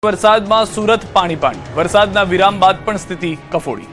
વરસાદમાં સુરત પાણી વરસાદના વિરામ બાદ પણ સ્થિતિ કફોડી।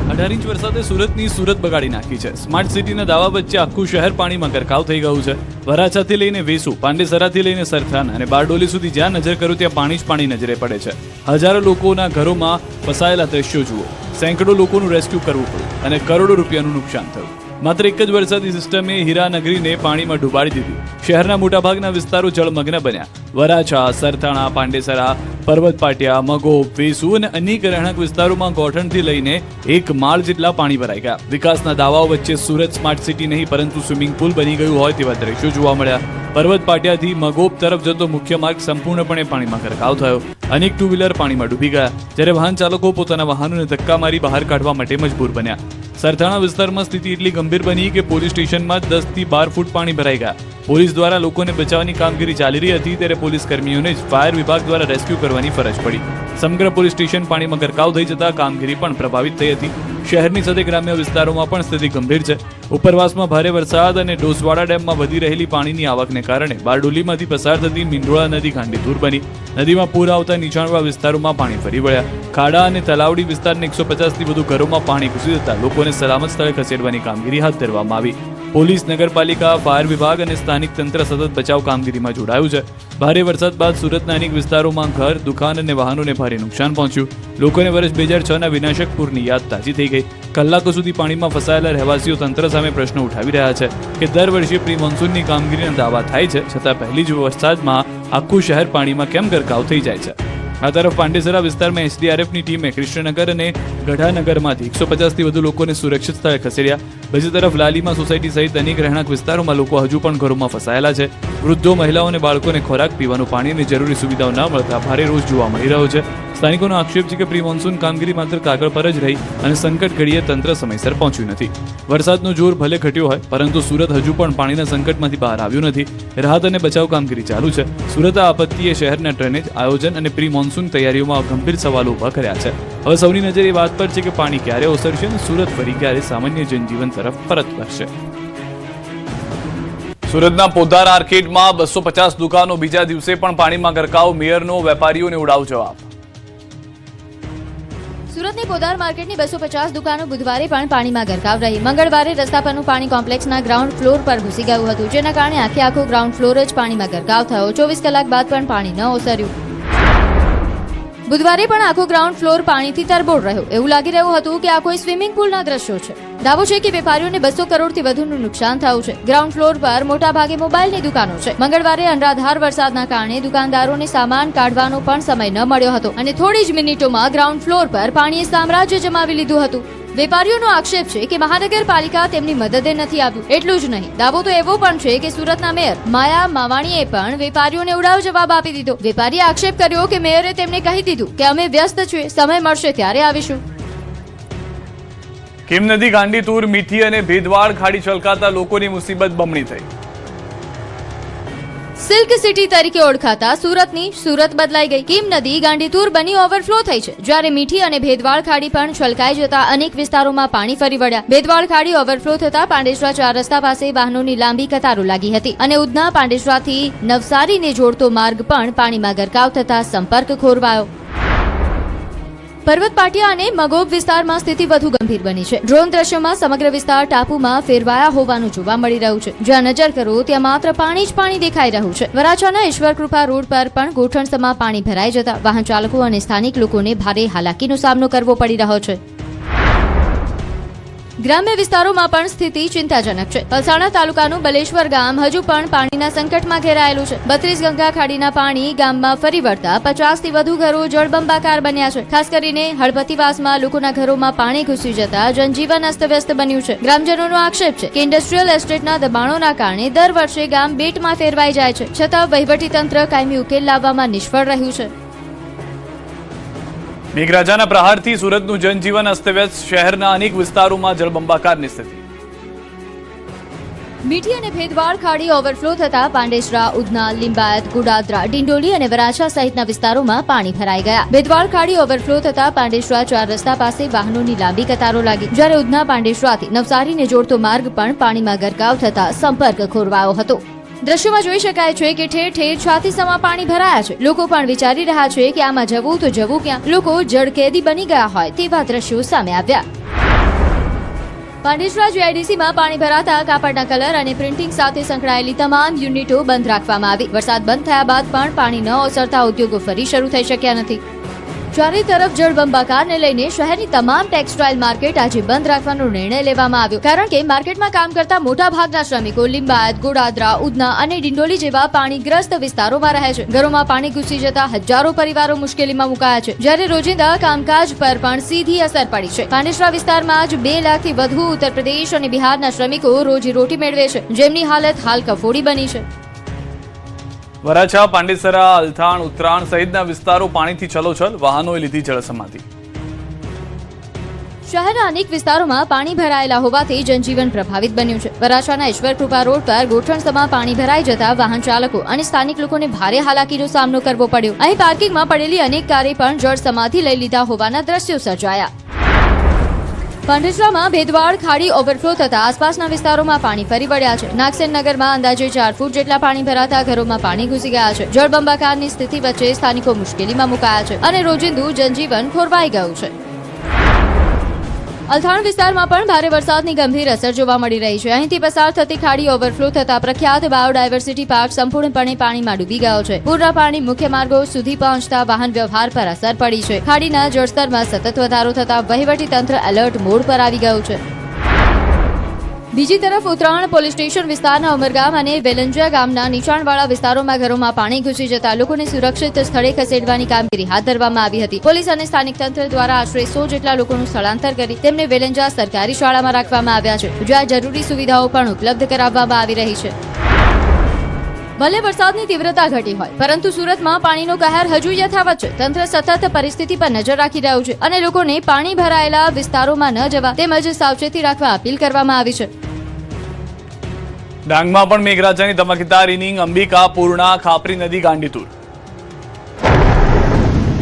18 ઇંચ વરસાદે સુરત બગાડી નાખી છે। સ્માર્ટ સિટીના દાવા વચ્ચે આખું શહેર પાણીમાં ગરકાવ થઈ ગયું છે। વરાછાથી લઈને વેસુ, પાંડેસરાથી લઈને સરથાન અને બારડોલી સુધી જ્યાં નજર કરું ત્યાં પાણી જ પાણી નજરે પડે છે। હજારો લોકોના ઘરોમાં ફસાયેલા દ્રશ્યો જુઓ। સેંકડો લોકોનું રેસ્ક્યુ કરવું પડ્યું અને કરોડો રૂપિયાનું નુકસાન થયું। માત્ર એક જ વરસાદી સિસ્ટમે હીરાનગરીને પાણીમાં ડૂબાડી દીધી। શહેરના મોટાભાગના વિસ્તારો જળમગ્ન બન્યા। વરાછા, સરથાણા, પાંડેસરા, પર્વત પાટિયા, મગોબ, વેસુ અને અનેક રહેણાંક વિસ્તારોમાં ગોઠણથી લઈને 1 માળ જેટલા પાણી ભરાઈ ગયા। વિકાસના દાવાઓ વચ્ચે સુરત સ્માર્ટ સિટી નહીં પરંતુ સ્વિમિંગ પુલ બની ગયું હોય તેવા દ્રશ્યો જોવા મળ્યા। પર્વત પાટિયાથી મગોબ તરફ જતો મુખ્ય માર્ગ સંપૂર્ણપણે પાણીમાં ગરકાવ થયો। અનેક ટુ વ્હીલર પાણીમાં ડૂબી ગયા, જ્યારે વાહન ચાલકો પોતાના વાહનોને ધક્કા મારી બહાર કાઢવા માટે મજબૂર બન્યા। સરથાણા વિસ્તારમાં સ્થિતિ એટલી ગંભીર બની કે પોલીસ સ્ટેશનમાં 10 થી 12 ફૂટ પાણી ભરાઈ ગયા। પોલીસ દ્વારા લોકોને બચાવવાની કામગીરી ચાલી રહી હતી ત્યારે પોલીસ કર્મીઓને જ ફાયર વિભાગ દ્વારા રેસ્ક્યુ કરવાની ફરજ પડી। સમગ્ર પોલીસ સ્ટેશન પાણીમાં ગરકાવ થઈ જતા કામગીરી પણ પ્રભાવિત થઈ હતી। શહેરની સાથે ગ્રામ્ય વિસ્તારોમાં પણ સ્થિતિ ગંભીર છે। ઉપરવાસમાં ભારે વરસાદ અને ડોસવાડા ડેમમાં વધી રહેલી પાણીની આવકને કારણે બારડોલીમાંથી પસાર થતી મીંડોળા નદી ગાંડીતુર બની। નદીમાં પૂર આવતા નીચાણવાળા વિસ્તારોમાં પાણી ફરી વળ્યા। ખાડા અને તલાવડી વિસ્તારના 150 થી વધુ ઘરોમાં પાણી ઘૂસી જતા લોકોને સલામત સ્થળે ખસેડવાની કામગીરી હાથ ધરવામાં આવી। પોલીસ, નગરપાલિકા, ફાયર વિભાગ અને સ્થાનિક તંત્ર સતત બચાવ કામગીરીમાં જોડાયું છે। ભારે વરસાદ બાદ સુરતના અનેક વિસ્તારોમાં ઘર, દુકાન અને વાહનોને ભારે નુકસાન પહોંચ્યું। લોકોને વર્ષ 2006ના વિનાશક પૂરની યાદ તાજી થઈ ગઈ। કલાકો સુધી પાણીમાં ફસાયેલા રહેવાસીઓ તંત્ર સામે પ્રશ્ન ઉઠાવી રહ્યા છે કે દર વર્ષે પ્રી મોન્સૂનની કામગીરીના દાવા થાય છે છતાં પહેલી જ વરસાદમાં આખું શહેર પાણીમાં કેમ ગરકાવ થઈ જાય છે। આ તરફ પાંડેસરા વિસ્તારમાં એસડીઆરએફની ટીમે કૃષ્ણનગર અને ગઢાનગરમાંથી 150 થી વધુ લોકોને સુરક્ષિત સ્થળે ખસેડ્યા। બીજી તરફ લાલીમા સોસાયટી સહિત અનેક રહેણાંક વિસ્તારોમાં લોકો હજુ પણ ઘરોમાં ફસાયેલા છે। વૃદ્ધો, મહિલાઓ અને બાળકોને ખોરાક, પીવાનું પાણી અને જરૂરી સુવિધાઓ ન મળતા ભારે રોષ જોવા મળી રહ્યો છે। સ્થાનિકોનો આક્ષેપ છે કે પ્રી મોન્સૂન કામગીરી માત્ર કાગળ પર જ રહી અને સંકટ ઘડીએ તંત્ર સમયસર પહોંચ્યું નથી। વરસાદનો જોર ભલે ઘટ્યો હોય પરંતુ સુરત હજુ પણ પાણીના સંકટમાંથી બહાર આવ્યું નથી। રાહત અને બચાવ કામગીરી ચાલુ છે। સુરત આ આપત્તિએ શહેરના ડ્રેનેજ, આયોજન અને પ્રી મોન્સૂન તૈયારીઓમાં ગંભીર સવાલો ઊભા કર્યા છે। હવે સૌની નજર એ વાત પર છે કે પાણી ક્યારે ઓસરશે અને સુરત ફરી ક્યારે સામાન્ય જનજીવન તરફ પરત ફરશે। સુરતના પોદાર આર્કેડમાં 250 દુકાનો બીજા દિવસે પણ પાણીમાં ગરકાવ। મેયરનો વેપારીઓને ઉડાવ જવાબ। સુરતની પોદાર માર્કેટની 250 દુકાનો બુધવારે પણ પાણીમાં ગરકાવ રહી। મંગળવારે રસ્તા પરનું પાણી કોમ્પ્લેક્સના ગ્રાઉન્ડ ફ્લોર પર ઘૂસી ગયું હતું, જેના કારણે આખો ગ્રાઉન્ડ ફ્લોર જ પાણીમાં ગરકાવ થયો। 24 કલાક બાદ પણ પાણી ન ઓસર્યું। બુધવારે પણ આખો ગ્રાઉન્ડ ફ્લોર પાણીથી તરબોળ રહ્યો। એવું લાગી રહ્યું હતું કે આ કોઈ સ્વિમિંગ પુલના દ્રશ્યો છે। દાવો છે કે વેપારીઓને 200 કરોડથી વધુનું નુકસાન થયું છે। ગ્રાઉન્ડ ફ્લોર પર મોટા ભાગે મોબાઈલની દુકાનો છે। મંગળવારે અનરાધાર વરસાદના કારણે દુકાનદારોને સામાન કાઢવાનો પણ સમય ન મળ્યો હતો અને થોડી જ મિનિટોમાં ગ્રાઉન્ડ ફ્લોર પર પાણીએ સામ્રાજ્ય જમાવી લીધું હતું। વેપારીઓનો આક્ષેપ છે કે મહાનગરપાલિકા તેમની મદદે નથી આવ્યું। એટલું જ નહીં, દાવો તો એવો પણ છે કે સુરતના મેયર માયા માવાણીએ પણ વેપારીઓને ઉડાવ જવાબ આપી દીધો। વેપારીએ આક્ષેપ કર્યો કે મેયરે તેમને કહી દીધું કે અમે વ્યસ્ત છીએ, સમય મળશે ત્યારે આવીશું। કિમ નદી ગાંડીતુર, મીઠી અને ભેદવાડ ખાડી છલકાતા લોકોની મુસીબત બમણી થઈ। સિલ્ક સિટી તરીકે ઓળખાતા સુરત બદલાઈ ગઈ। કિમ નદી ગાંડીતુર બની ઓવરફ્લો થઈ છે, જ્યારે મીઠી અને ભેદવાડ ખાડી પણ છલકાઈ જતા અનેક વિસ્તારોમાં પાણી ફરી વળ્યા। ભેદવાડ ખાડી ઓવરફ્લો થતા પાંડેસરા 4 રસ્તા પાસે વાહનોની લાંબી કતારો લાગી હતી અને ઉધના પાંડેસરાથી નવસારીને જોડતો માર્ગ પણ પાણીમાં ગરકાવ થતા સંપર્ક ખોરવાયો। પર્વત પાટિયા અને મગોબ વિસ્તારમાં સ્થિતિ વધુ ગંભીર બની છે। ડ્રોન દ્રશ્યોમાં સમગ્ર વિસ્તાર ટાપુમાં ફેરવાયા હોવાનું જોવા મળી રહ્યું છે। જ્યાં નજર કરો ત્યાં માત્ર પાણી જ પાણી દેખાઈ રહ્યું છે। વરાછાના ઈશ્વરકૃપા રોડ પર પણ ગોઠણસમાં પાણી ભરાઈ જતા વાહન ચાલકો અને સ્થાનિક લોકોને ભારે હાલાકીનો સામનો કરવો પડી રહ્યો છે। ગ્રામ્ય વિસ્તારોમાં પણ સ્થિતિ ચિંતાજનક છે। પલસાણા તાલુકાનું બલેશ્વર ગામ હજુ પણ પાણીના સંકટમાં ઘેરાયેલું છે। 32 ગંગા ખાડીના પાણી ગામમાં ફરી વળતા 50 થી વધુ ઘરો જળબંબાકાર બન્યા છે। ખાસ કરીને હળપતિવાસમાં લોકોના ઘરોમાં પાણી ઘૂસી જતા જનજીવન અસ્તવ્યસ્ત બન્યું છે। ગ્રામજનોનો આક્ષેપ છે કે ઇન્ડસ્ટ્રીયલ એસ્ટેટના દબાણોના કારણે દર વર્ષે ગામ બેટમાં ફેરવાઈ જાય છે, છતાં વહીવટીતંત્ર કાયમી ઉકેલ લાવવામાં નિષ્ફળ રહ્યું છે। મેઘરાજાના પ્રહારથી સુરતનું જનજીવન અસ્તવ્યસ્ત। શહેરના અનેક વિસ્તારોમાં જળબંબાકારની સ્થિતિ। મીઠી અને ભેદવાડ ખાડી ઓવરફ્લો થતા પાંડેસરા, ઉધના, લિંબાયત, ગુડાદરા, ડિંડોલી અને વરાછા સહિતના વિસ્તારોમાં પાણી ભરાઈ ગયા। ભેદવાડ ખાડી ઓવરફ્લો થતા પાંડેસરા 4 રસ્તા પાસે વાહનોની લાંબી કતારો લાગી, જ્યારે ઉધના પાંડેસરાથી નવસારીને જોડતો માર્ગ પણ પાણીમાં ગરકાવ થતા સંપર્ક ખોરવાયો હતો। દ્રશ્યોમાં જોઈ શકાય છે કે ઠેર ઠેર છાતીસમાં પાણી ભરાયા છે. લોકો પણ વિચારી રહ્યા છે કે આમાં જવું તો જવું ક્યાં. લોકો જળકેદી બની ગયા હોય તેવા દ્રશ્યો સામે આવ્યા. પાંડેસરા જીઆઈડીસીમાં પાણી ભરાતા કાપડના કલર અને પ્રિન્ટિંગ સાથે સંકળાયેલી તમામ યુનિટો બંધ રાખવામાં આવી. વરસાદ બંધ થયા બાદ પણ પાણી ન ઓસરતા ઉદ્યોગો ફરી શરૂ થઈ શક્યા નથી. ચારે તરફ જળબંબાકારને લઈને શહેરની તમામ ટેક્સટાઇલ માર્કેટ આજે બંધ રાખવાનો નિર્ણય લેવામાં આવ્યો, કારણ કે માર્કેટમાં કામ કરતા મોટા ભાગના શ્રમિકો લિંબાયત, ગોડાદરા, ઉધના અને ડિંડોલી જેવા પાણીગ્રસ્ત વિસ્તારોમાં રહે છે. ઘરોમાં પાણી ઘૂસી જતા હજારો પરિવારો મુશ્કેલીમાં મુકાયા છે, જ્યારે રોજિંદા કામકાજ પર પણ સીધી અસર પડી છે. પાંડેસરા વિસ્તારમાં જ 2 લાખથી વધુ ઉત્તર પ્રદેશ અને બિહારના શ્રમિકો રોજીરોટી મેળવે છે, જેમની હાલત હાલ કફોડી બની છે. વરાછા, પાંડેસરા, અલથાણ, ઉત્તરાણ સહિતના વિસ્તારો પાણીથી છલોછલ, વાહનોએ લીધી જળસમાધિ. શહેરના અનેક વિસ્તારોમાં પાણી ભરાયેલા હોવાથી જનજીવન પ્રભાવિત બન્યું છે. વરાછાના ઈશ્વરકૃપા રોડ પર ગોઠણસમાં પાણી ભરાઈ જતા વાહન ચાલકો અને સ્થાનિક લોકોને ભારે હાલાકીનો સામનો કરવો પડ્યો. અહીં પાર્કિંગમાં પડેલી અનેક કારે પણ જળ સમાધિ લઈ લીધા હોવાના દ્રશ્યો સર્જાયા. પાંડેસરામાં ભેદવાડ ખાડી ઓવરફ્લો થતા આસપાસના વિસ્તારોમાં પાણી ફરી વળ્યા છે. નાગસેન નગરમાં અંદાજે 4 ફૂટ જેટલા પાણી ભરાતા ઘરોમાં પાણી ઘૂસી ગયા છે. જળબંબાકારની સ્થિતિ વચ્ચે સ્થાનિકો મુશ્કેલીમાં મુકાયા છે અને રોજિંદુ જનજીવન ખોરવાઈ ગયું છે. અલથાણ વિસ્તારમાં પણ ભારે વરસાદની ગંભીર અસર જોવા મળી રહી છે. અહીંથી પસાર થતી ખાડી ઓવરફ્લો થતા પ્રખ્યાત બાયોડાયવર્સિટી પાર્ક સંપૂર્ણપણે પાણીમાં ડૂબી ગયો છે. પૂરના પાણી મુખ્ય માર્ગો સુધી પહોંચતા વાહન વ્યવહાર પર અસર પડી છે. ખાડીના જળસ્તરમાં સતત વધારો થતા વહીવટી તંત્ર એલર્ટ મોડ પર આવી ગયું છે. બીજી તરફ ઉત્તરાણ પોલીસ સ્ટેશન વિસ્તારના ઉમરગામ અને વેલંજા ગામના નીચાણવાળા વિસ્તારોમાં ઘરોમાં પાણી ઘૂસી જતા લોકોને સુરક્ષિત સ્થળે ખસેડવાની કામગીરી હાથ ધરવામાં આવી હતી. પોલીસ અને સ્થાનિક તંત્ર દ્વારા આશરે 100 જેટલા લોકોનું સ્થળાંતર કરી તેમને વેલંજા સરકારી શાળામાં રાખવામાં આવ્યા છે, જ્યાં જરૂરી સુવિધાઓ પણ ઉપલબ્ધ કરાવવામાં આવી રહી છે. ભલે વરસાદની તીવ્રતા ઘટી હોય, પરંતુ સુરતમાં પાણીનો કહેર હજુ યથાવત છે. તંત્ર સતત પરિસ્થિતિ પર નજર રાખી રહ્યું છે અને લોકોને પાણી ભરાયેલા વિસ્તારોમાં ન જવા તેમજ સાવચેતી રાખવા અપીલ કરવામાં આવી છે. ડાંગમાં પણ મેઘરાજાની ધમાકેદાર ઇનિંગ, અંબિકા, પૂર્ણા, ખાપરી નદી ગાંડીતુર.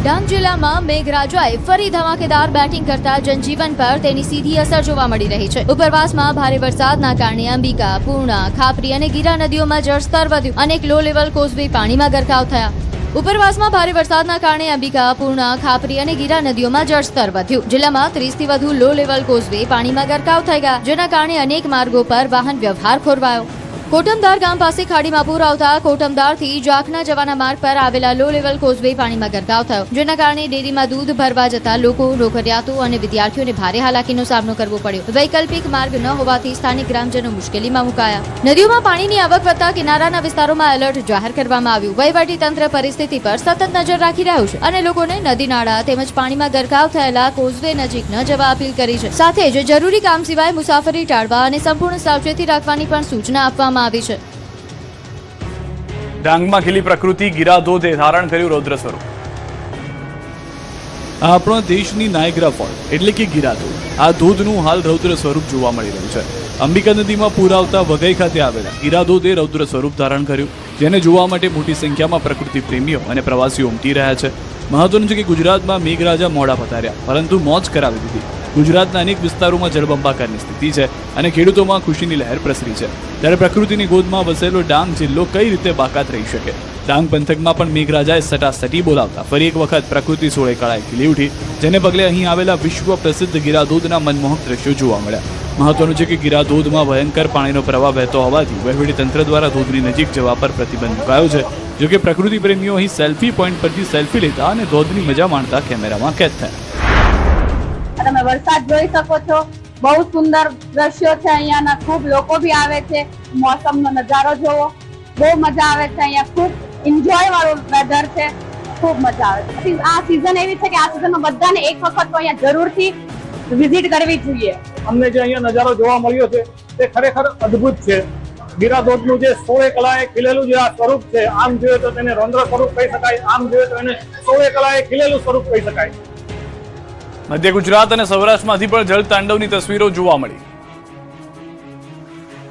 ડાંગ જિલ્લામાં મેઘરાજાએ ફરી ધમાકેદાર બેટિંગ કરતા જનજીવન પર તેની સીધી અસર જોવા મળી રહી છે. ઉપરવાસમાં ભારે વરસાદના કારણે અંબિકા, પૂર્ણા, ખાપરી અને ગીરા નદીઓમાં જળસ્તર વધ્યું. અનેક લો લેવલ કોઝવે પાણીમાં ગરકાવ થયા. ઉપરવાસમાં ભારે વરસાદના કારણે અંબિકા, પૂર્ણા, ખાપરી અને ગીરા નદીઓમાં જળસ્તર વધ્યું. જિલ્લામાં 30 થી વધુ લો લેવલ કોઝવે પાણીમાં ગરકાવ થઈ ગયા, જેના કારણે અનેક માર્ગો પર વાહન વ્યવહાર ખોરવાયો. કોટમદાર ગામ પાસે ખાડીમાં પૂર આવતા કોટમદારથી જાખના જવાના માર્ગ પર આવેલા લો લેવલ કોઝવે પાણીમાં ગરકાવ થયો, જેના કારણે ડેરીમાં દૂધ ભરવા જતા લોકો, નોકરિયાતો અને વિદ્યાર્થીઓને ભારે હાલાકીનો સામનો કરવો પડ્યો. વૈકલ્પિક માર્ગ ન હોવાથી સ્થાનિક ગ્રામજનો મુશ્કેલીમાં મુકાયા. નદીઓમાં પાણીની આવક વધતા કિનારાના વિસ્તારોમાં એલર્ટ જાહેર કરવામાં આવ્યું. વહીવટી તંત્ર પરિસ્થિતિ પર સતત નજર રાખી રહ્યું છે અને લોકોને નદી નાળા તેમજ પાણીમાં ગરકાવ થયેલા કોઝવે નજીક ન જવા અપીલ કરી છે. સાથે જ જરૂરી કામ સિવાય મુસાફરી ટાળવા અને સંપૂર્ણ સાવચેતી રાખવાની પણ સૂચના આપવામાં આવી છે. ડાંગમાં ખીલી પ્રકૃતિ, ગીરા ધોધે ધારણ કર્યું રૌદ્ર સ્વરૂપ. આપણા દેશની નાયગ્રા ફોલ એટલે કે ગીરા ધોધ. આ ધોધનું હાલ રૌદ્ર સ્વરૂપ જોવા મળી રહ્યું છે. અંબિકા નદીમાં પૂર આવતા વઘઈ ખાતે આવેલા ગીરા ધોધે રૌદ્ર સ્વરૂપ ધારણ કર્યું, જેને જોવા માટે મોટી સંખ્યામાં પ્રકૃતિ પ્રેમીઓ અને પ્રવાસીઓ ઉમટી રહ્યા છે. મહત્વનું છે કે ગુજરાતમાં મેઘરાજા મોડા પધાર્યા, પરંતુ મોજ કરાવી દીધી. ગુજરાતના અનેક વિસ્તારોમાં જળબંબાકારની સ્થિતિ છે અને ખેડૂતોમાં ખુશીની લહેર પ્રસરી છે. ત્યારે પ્રકૃતિની ગોદમાં વસેલો ડાંગ જિલ્લો કઈ રીતે બાકાત રહી શકે? ડાંગ પંથકમાં પણ મેઘરાજાએ સટાસટી બોલાવતા ફરી એક વખત પ્રકૃતિ સોળે કળાએ ખીલી ઉઠી, જેને પગલે અહીં આવેલા વિશ્વ પ્રસિદ્ધ ગીરાધોધના મનમોહક દ્રશ્યો જોવા મળ્યા. મહત્વનું છે કે ગીરાધોધમાં ભયંકર પાણીનો પ્રવાહ વહેતો હોવાથી વહીવટી તંત્ર દ્વારા ધોધની નજીક જવા પર પ્રતિબંધ મુકાયો છે. જોકે પ્રકૃતિ પ્રેમીઓ અહીં સેલ્ફી પોઈન્ટ પરથી સેલ્ફી લેતા અને ધોધની મજા માણતા કેમેરામાં કેદ થયા. તમે વરસાદ જોઈ શકો છો, બહુ સુંદર દ્રશ્યો છે. અહીંયાના ખૂબ લોકો બી આવે છે. મોસમનો નજારો જોવો, બહુ મજા આવે છે. અહીંયા ખૂબ એન્જોય વાળું વેધર છે, ખૂબ મજા આવે છે. આ સિઝન એવી છે કે આ સિઝનમાં બધાને એક વખત તો અહીંયા જરૂરથી વિઝિટ કરવી જોઈએ. અમને જે અહીંયા નજારો જોવા મળ્યો છે તે ખરેખર અદ્ભુત છે. ગીરાધોધનું જે 16 કલાએ ખીલેલું જે આ સ્વરૂપ છે, આમ જોઈએ તો તેને રૌદ્ર સ્વરૂપ કહી શકાય, આમ જોઈએ તો એને 16 કલાએ ખીલેલું સ્વરૂપ કહી શકાય. મધ્ય ગુજરાત અને સૌરાષ્ટ્રમાંથી પણ જળ તાંડવની તસવીરો જોવા મળી.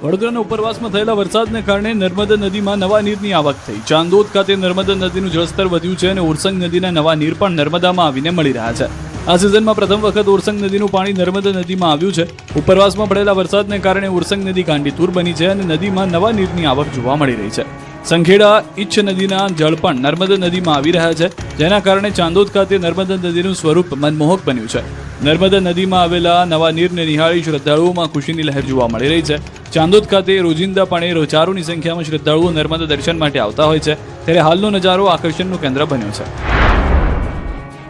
વડોદરાના ઉપરવાસમાં થયેલા વરસાદને કારણે નર્મદા નદીમાં નવા નીરની આવક થઈ. ચાંદોદ ખાતે નર્મદા નદીનું જળસ્તર વધ્યું છે અને ઓરસંગ નદીના નવા નીર પણ નર્મદામાં આવીને મળી રહ્યા છે. આ સિઝનમાં પ્રથમ વખત ઓરસંગ નદીનું પાણી નર્મદા નદીમાં આવ્યું છે. ઉપરવાસમાં પડેલા વરસાદને કારણે ઓરસંગ નદી ગાંડીતુર બની છે અને નદીમાં નવા નીરની આવક જોવા મળી રહી છે. સંખેડા ઇચ્છ નદીના જળ પણ નર્મદા નદીમાં આવી રહ્યા છે, જેના કારણે ચાંદોદ ખાતે નર્મદા નદીનું સ્વરૂપ મનમોહક બન્યું છે. નર્મદા નદીમાં આવેલા નવા નીરને નિહાળી શ્રદ્ધાળુઓમાં ખુશીની લહેર જોવા મળી રહી છે. ચાંદોદ ખાતે રોજિંદાપણે હજારોની સંખ્યામાં શ્રદ્ધાળુઓ નર્મદા દર્શન માટે આવતા હોય છે, ત્યારે હાલનો નજારો આકર્ષણનું કેન્દ્ર બન્યો છે.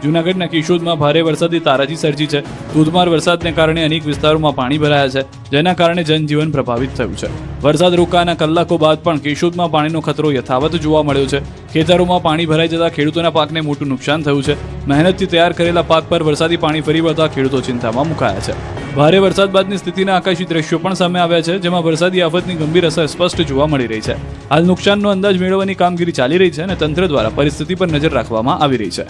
જૂનાગઢના કેશોદમાં ભારે વરસાદી તારાજી સર્જી છે. ધોધમાર વરસાદને કારણે અનેક વિસ્તારોમાં પાણી ભરાયા છે, જેના કારણે જનજીવન પ્રભાવિત થયું છે. વરસાદ રોકાવાના કલાકો બાદ પણ કેશોદમાં પાણીનો ખતરો યથાવત જોવા મળ્યો છે. ખેતરોમાં પાણી ભરાઈ જતા ખેડૂતોના પાકને મોટું નુકસાન થયું છે. મહેનતથી તૈયાર કરેલા પાક પર વરસાદી પાણી ફરી વળતા ખેડૂતો ચિંતામાં મુકાયા છે. ભારે વરસાદ બાદની સ્થિતિના આકાશી દ્રશ્યો પણ સામે આવ્યા છે, જેમાં વરસાદી આફતની ગંભીર અસર સ્પષ્ટ જોવા મળી રહી છે. હાલ નુકસાનનો અંદાજ મેળવવાની કામગીરી ચાલી રહી છે અને તંત્ર દ્વારા પરિસ્થિતિ પર નજર રાખવામાં આવી રહી છે.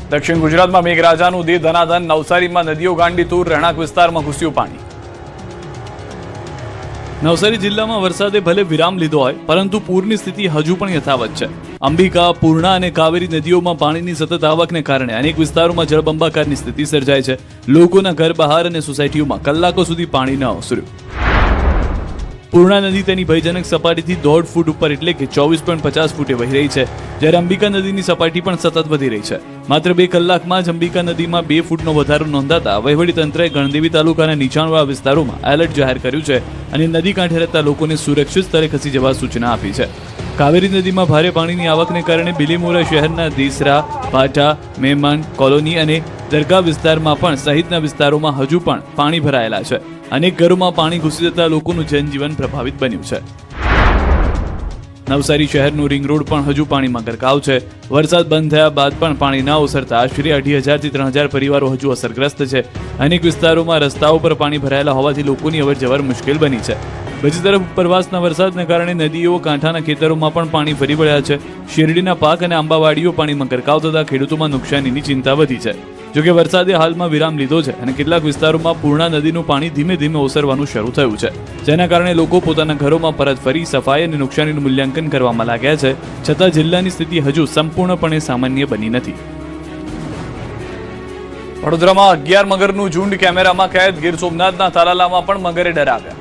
દક્ષિણ ગુજરાતમાં મેઘરાજાનું દી ધનાધન. નવસારીમાં નદીઓ ગાંડીતુર, રહેણાંક વિસ્તારમાં ઘૂસ્યું પાણી. નવસારી જિલ્લામાં વરસાદે ભલે વિરામ લીધો હોય, પરંતુ પૂરની સ્થિતિ હજુ પણ યથાવત છે. અંબિકા, પૂર્ણા અને કાવેરી નદીઓમાં પાણીની સતત આવકને કારણે અનેક વિસ્તારોમાં જળબંબાકારની સ્થિતિ સર્જાય છે. લોકોના ઘર બહાર અને સોસાયટીઓમાં કલાકો સુધી પાણી ન ઓસર્યું. પૂર્ણા નદી તેની ભયજનક સપાટીથી 1.5 ફૂટ ઉપર એટલે કે 24.50 ફૂટે વહી રહી છે, જ્યારે અંબિકા નદીની સપાટી પણ સતત વધી રહી છે. માત્ર 2 કલાકમાં જ અંબિકા નદીમાં 2 ફૂટનો વધારો નોંધાતા વહીવટીતંત્રએ ગણદેવી તાલુકાના નીચાણવાળા વિસ્તારોમાં એલર્ટ જાહેર કર્યું છે અને નદી કાંઠે રહેતા લોકોને સુરક્ષિત સ્થળે ખસી જવા સૂચના આપી છે. કાવેરી નદીમાં ભારે પાણીની આવકને કારણે બિલીમોરા શહેરના દેસરા, ભાટા, મેમન કોલોની અને દરગાહ વિસ્તારમાં પણ સહિતના વિસ્તારોમાં હજુ પણ પાણી ભરાયેલા છે. અનેક ઘરોમાં પાણી ઘૂસી જતા લોકોનું જનજીવન પ્રભાવિત બન્યું છે. નવસારી શહેરનું રિંગ રોડ પણ હજુ પાણીમાં ગરકાવ છે. વરસાદ બંધ થયા બાદ પણ પાણી ન ઓસરતા આશરે 2,500 થી 3,000 પરિવારો હજુ અસરગ્રસ્ત છે. અનેક વિસ્તારોમાં રસ્તાઓ પર પાણી ભરાયેલા હોવાથી લોકોની અવરજવર મુશ્કેલ બની છે. બીજી તરફ ઉપરવાસના વરસાદને કારણે નદીઓ કાંઠાના ખેતરોમાં પણ પાણી ફરી વળ્યા છે. શેરડીના પાક અને આંબાવાડીઓ પાણીમાં ગરકાવ થતા ખેડૂતોમાં નુકસાનીની ચિંતા વધી છે. જોકે વરસાદે હાલમાં વિરામ લીધો છે અને કેટલાક વિસ્તારોમાં પૂર્ણા નદીનું પાણી ધીમે ધીમે ઓસરવાનું શરૂ થયું છે, જેના કારણે લોકો પોતાના ઘરોમાં પરત ફરી સફાઈ અને નુકસાનીનું મૂલ્યાંકન કરવામાં લાગ્યા છે. છતાં જિલ્લાની સ્થિતિ હજુ સંપૂર્ણપણે સામાન્ય બની નથી. વડોદરામાં 11 મગરનું ઝુંડ કેમેરામાં કેદ. ગીર સોમનાથના તાલાલામાં પણ મગરે ડરાવ્યા.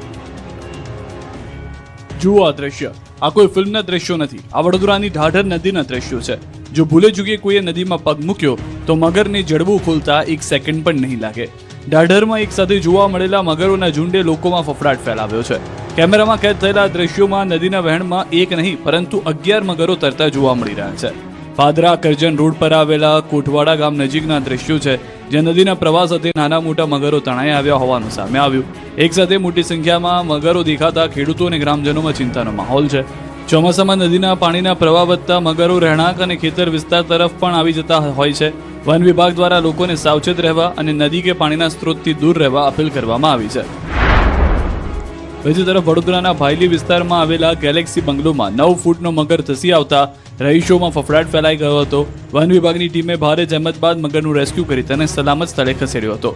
જુઓ આ દ્રશ્ય. આ કોઈ ફિલ્મના દ્રશ્યો નથી, આ વડોદરાની ઢાઢર નદીના દ્રશ્યો છે. જો ભૂલે ચૂકે કોઈએ નદીમાં પગ મૂક્યો તો મગરને જડબું ખોલતા 1 સેકન્ડ પણ નહીં લાગે. ઢાઢરમાં એક સાથે જોવા મળેલા મગરોના ઝુંડે લોકોમાં ફફડાટ ફેલાવ્યો છે. કેમેરામાં કેદ થયેલા દ્રશ્યોમાં નદીના વહેણમાં 1 નહીં પરંતુ 11 મગરો તરતા જોવા મળી રહ્યા છે. પાદરા કરજણ રોડ પર આવેલા કોટવાડા ગામ નજીકના દ્રશ્યો છે, જ્યાં નદીના પ્રવાહ સાથે નાના મોટા મગરો તણાઈ આવ્યા હોવાનું સામે આવ્યું. એક સાથે મોટી સંખ્યામાં મગરો દેખાતા ખેડૂતો અને ગ્રામજનોમાં ચિંતાનો માહોલ છે. ચોમાસામાં નદીના પાણીના પ્રવાહ વધતા મગરો રહેણાંક અને ખેતર વિસ્તાર તરફ પણ આવી જતા હોય છે. વન વિભાગ દ્વારા લોકોને સાવચેત રહેવા અને નદી કે પાણીના સ્ત્રોતથી દૂર રહેવા અપીલ કરવામાં આવી છે. બીજી તરફ વડોદરાના ભાયલી વિસ્તારમાં આવેલા ગેલેક્સી બંગલોમાં 9 ફૂટનો મગર ધસી આવતા રહીશોમાં ફફડાટ ફેલાઈ ગયો હતો. વન વિભાગની ટીમે ભારે જહેમત બાદ મગરનું રેસ્ક્યુ કરી તેને સલામત સ્થળે ખસેડ્યો હતો.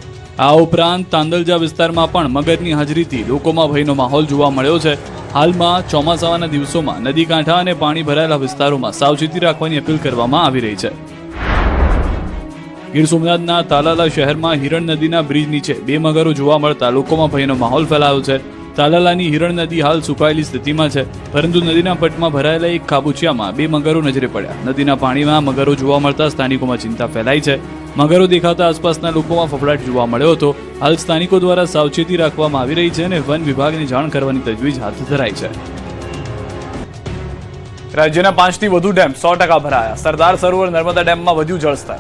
આ ઉપરાંત તાંદલજા વિસ્તારમાં પણ મગરની હાજરીથી લોકોમાં ભયનો માહોલ જોવા મળ્યો છે. હાલમાં ચોમાસાના દિવસોમાં નદી કાંઠા અને પાણી ભરાયેલા વિસ્તારોમાં સાવચેતી રાખવાની અપીલ કરવામાં આવી રહી છે. ગીર સોમનાથના તાલાલા શહેરમાં હિરણ નદીના બ્રિજ નીચે 2 મગરો જોવા મળતા લોકોમાં ભયનો માહોલ ફેલાયો છે. તાલાલાની હિરણ નદી હાલ સુકાયેલી સ્થિતિમાં છે, પરંતુ નદીના પટમાં ભરાયેલા એક ખાબોચિયામાં 2 મગરો નજરે પડ્યા. નદીના પાણીમાં મગરો જોવા મળતા સ્થાનિકોમાં ચિંતા ફેલાઈ છે. મગરો દેખાતા આસપાસના લોકોમાં ફફડાટ જોવા મળ્યો હતો. હાલ સ્થાનિકો દ્વારા સાવચેતી રાખવામાં આવી રહી છે અને વન વિભાગને જાણ કરવાની તજવીજ હાથ ધરાઈ છે. રાજ્યના 5 થી વધુ ડેમ 100% ભરાયા. સરદાર સરોવર નર્મદા ડેમમાં વધ્યું જળસ્તર.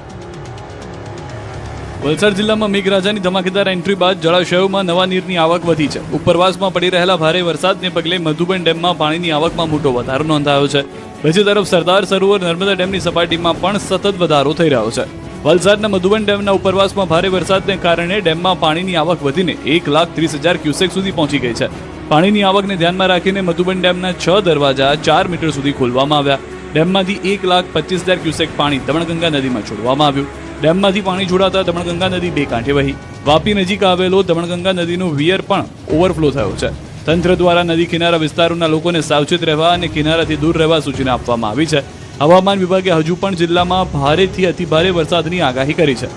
વલસાડ જિલ્લામાં મેઘરાજાની ધમાકેદાર એન્ટ્રી બાદ જળાશયોમાં નવા નીરની આવક વધી છે. ઉપરવાસમાં પડી રહેલા ભારે વરસાદને પગલે મધુબન ડેમમાં પાણીની આવકમાં મોટો વધારો નોંધાયો છે. બીજી તરફ સરદાર સરોવર નર્મદા ડેમની સપાટીમાં પણ સતત વધારો થઈ રહ્યો છે. વલસાડના મધુબન ડેમના ઉપરવાસમાં ભારે વરસાદને કારણે ડેમમાં પાણીની આવક વધીને 1,30,000 ક્યુસેક સુધી પહોંચી ગઈ છે. પાણીની આવકને ધ્યાનમાં રાખીને મધુબન ડેમના 6 દરવાજા 4 મીટર સુધી ખોલવામાં આવ્યા. ડેમમાંથી 1,25,000 ક્યુસેક પાણી દમણગંગા નદીમાં છોડવામાં આવ્યું. ડેમમાંથી પાણી છોડાતા દમણગંગા નદી 2 કાંઠે વહી. વાપી નજીક આવેલો દમણગંગા નદીનો વિયર પણ ઓવરફ્લો થયો છે. તંત્ર દ્વારા નદી કિનારા વિસ્તારોના લોકોને સાવચેત રહેવા અને કિનારાથી દૂર રહેવા સૂચના આપવામાં આવી છે. હવામાન વિભાગે હજુ પણ જિલ્લામાં ભારેથી અતિભારે વરસાદની આગાહી કરી છે.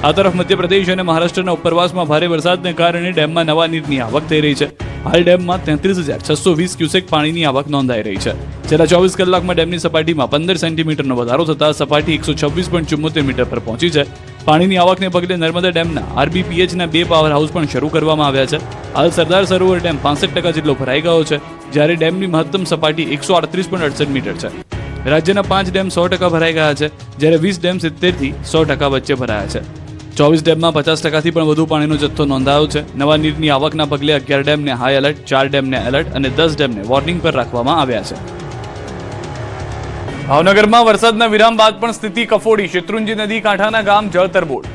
આ તરફ મધ્યપ્રદેશ અને મહારાષ્ટ્રના ઉપરવાસમાં ભારે વરસાદને કારણે ડેમમાં નવા નીરની આવક થઈ રહી છે. હાલ ડેમમાં 33,620 ક્યુસેક પાણીની આવક નોંધાઈ રહી છે. છેલ્લા 24 કલાકમાં ડેમની સપાટીમાં 15 સેન્ટીમીટરનો વધારો થતાં સપાટી 126.74 મીટર પર પહોંચી છે. પાણીની આવકને પગલે નર્મદા ડેમના RBPHના 2 પાવર હાઉસ પણ શરૂ કરવામાં આવ્યા છે. હાલ સરદાર સરોવર ડેમ 65% જેટલો ભરાઈ ગયો છે, જ્યારે ડેમની મહત્તમ સપાટી 138.68 મીટર છે. રાજ્યના 5 ડેમ 100% ભરાઈ ગયા છે, જ્યારે 20 ડેમ 70 થી 100% વચ્ચે ભરાયા છે. 24 ડેમમાં 50% થી પણ વધુ પાણીનો જથ્થો નોંધાયો છે. નવા નીરની આવકના પગલે 11 ડેમને હાઈ એલર્ટ, 4 ડેમને એલર્ટ અને 10 ડેમને વોર્નિંગ પર રાખવામાં આવ્યા છે. ભાવનગરમાં વરસાદના વિરામ બાદ પણ સ્થિતિ કફોડી. શેત્રુંજી નદી કાંઠાના ગામ જળતરબોળ.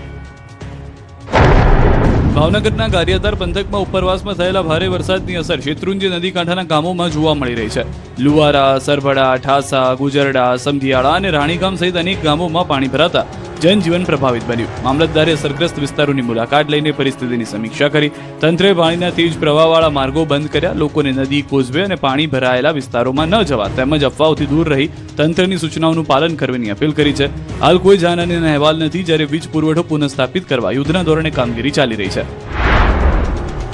ભાવનગરના ગારિયાધાર પંથકમાં ઉપરવાસમાં થયેલા ભારે વરસાદની અસર શેત્રુંજી નદી કાંઠાના ગામોમાં જોવા મળી રહી છે. લુવારા, સરભડા, ઠાસા, ગુજરડા, સમધિયાળા અને રાણીગામ સહિત અનેક ગામોમાં પાણી ભરાતા જનજીવન પ્રભાવિત બન્યું. મામલતદારે અસરગ્રસ્ત વિસ્તારોની મુલાકાત લઈને પરિસ્થિતિની સમીક્ષા કરી. તંત્રે પાણીના તેજ પ્રવાહવાળા માર્ગો બંધ કર્યા. લોકોને નદી, કોઝવે અને પાણી ભરાયેલા વિસ્તારોમાં ન જવા તેમજ અફવાઓથી દૂર રહી તંત્રની સૂચનાઓનું પાલન કરવાની અપીલ કરી છે. હાલ કોઈ જાનહાનિના અહેવાલ નથી, જ્યારે વીજ પુરવઠો પુનઃસ્થાપિત કરવા યુદ્ધના ધોરણે કામગીરી ચાલી રહી છે.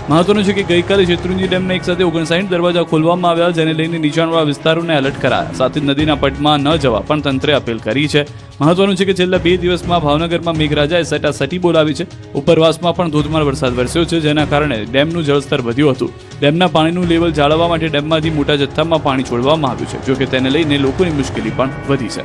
મહત્વનું છે કે ગઈકાલે શેત્રુંજી ડેમના એક સાથે 59 દરવાજા ખોલવામાં આવ્યા, જેને લઈને નીચાણવાળા વિસ્તારોને એલર્ટ કરાયા. સાથે જ નદીના પટમાં ન જવા પણ તંત્રે અપીલ કરી છે. મહત્વનું છે કે છેલ્લા 2 દિવસમાં ભાવનગરમાં મેઘરાજાએ સટાસટી બોલાવી છે. ઉપરવાસમાં પણ ધોધમાર વરસાદ વરસ્યો છે, જેના કારણે ડેમનું જળસ્તર વધ્યું હતું. ડેમના પાણીનું લેવલ જાળવવા માટે ડેમમાંથી મોટા જથ્થામાં પાણી છોડવામાં આવ્યું છે, જોકે તેને લઈને લોકોની મુશ્કેલી પણ વધી છે.